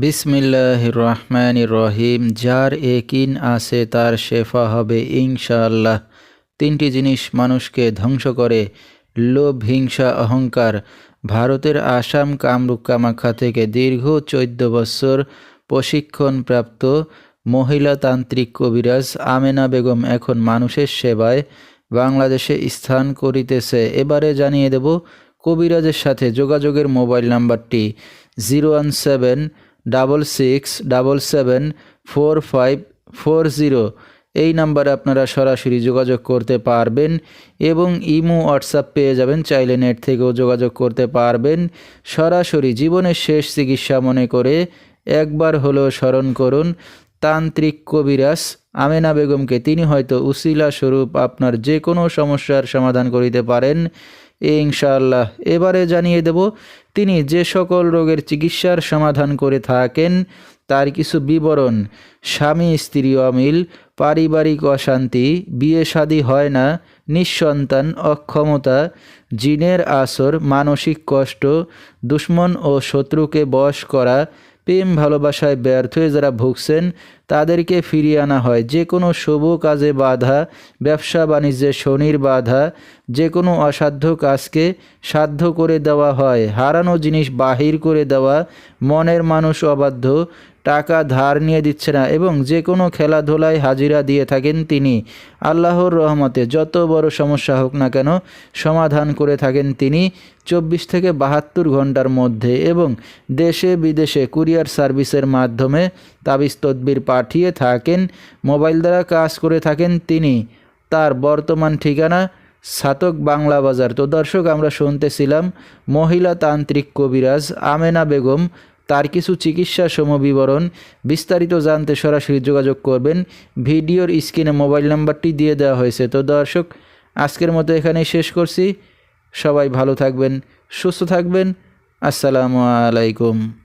বিসমিল্লাহির রহমানির রহিম। যার একিন আছে তার শেফা হবে ইনশাআল্লাহ। তিনটি জিনিস মানুষকে ধ্বংস করে: লোভ, হিংসা, অহংকার। ভারতের আসাম কামরূপ কামাখ্যা থেকে দীর্ঘ 14 বছর প্রশিক্ষণপ্রাপ্ত মহিলা তান্ত্রিক কবিরাজ আমেনা বেগম এখন মানুষের সেবায় বাংলাদেশে স্থান করিতেছে। এবারে জানিয়ে দেব কবিরাজের সাথে যোগাযোগের মোবাইল নাম্বারটি 01767774540। এই নাম্বারে আপনারা সরাসরি যোগাযোগ করতে পারবেন এবং ইমো হোয়াটসঅ্যাপ পেয়ে যাবেন। চাইলে নেট থেকেও যোগাযোগ করতে পারবেন। সরাসরি জীবনের শেষ চিকিৎসা মনে করে একবার হলেও স্মরণ করুন তান্ত্রিক কবিরাজ আমেনা বেগমকে। তিনি হয়তো উসিলা স্বরূপ আপনার যে কোনো সমস্যার সমাধান করিতে পারেন ইনশাআল্লাহ। এবারে জানিয়ে দেব তিনি যে সকল রোগের চিকিৎসার সমাধান করে থাকেন তার কিছু বিবরণ: স্বামী স্ত্রী অমিল, পারিবারিক অশান্তি, বিয়ে শাদী হয় না, নিঃসন্তান, অক্ষমতা, জিনের আসর, মানসিক কষ্ট, দুশ্মন ও শত্রুকে বশ করা, প্রেম ভালোবাসায় ব্যর্থ হয়ে যারা ভুগছেন তাদেরকে ফিরিয়ে আনা হয়, যে কোনো শুভ কাজে বাধা, ব্যবসা বাণিজ্যে শনির বাধা, যে কোনো অসাধ্য কাজকে সাধ্য করে দেওয়া হয়, হারানো জিনিস বাহির করে দেওয়া, মনের মানুষ অবাধ্য, টাকা ধার নিয়ে দিচ্ছে না এবং যে কোনো খেলাধুলায় হাজিরা দিয়ে থাকেন তিনি। আল্লাহর রহমতে যত বড় সমস্যা হোক না কেন সমাধান করে থাকেন তিনি 24 থেকে 72 ঘন্টার মধ্যে এবং দেশে বিদেশে কুরিয়ার সার্ভিসের মাধ্যমে তাবিজ তদবির পাঠিয়ে থাকেন। মোবাইল দ্বারা কাজ করে থাকেন তিনি। তার বর্তমান ঠিকানা ছাতক বাংলা বাজার। তো দর্শক, আমরা শুনতেছিলাম মহিলা তান্ত্রিক কবিরাজ আমেনা বেগম, তার কিছু চিকিৎসা সমবিবরণ। বিস্তারিত জানতে সরাসরি যোগাযোগ করবেন। ভিডিওর স্ক্রিনে মোবাইল নাম্বারটি দিয়ে দেওয়া হয়েছে। তো দর্শক, আজকের মতো এখানেই শেষ করছি। সবাই ভালো থাকবেন, সুস্থ থাকবেন। আসসালামু আলাইকুম।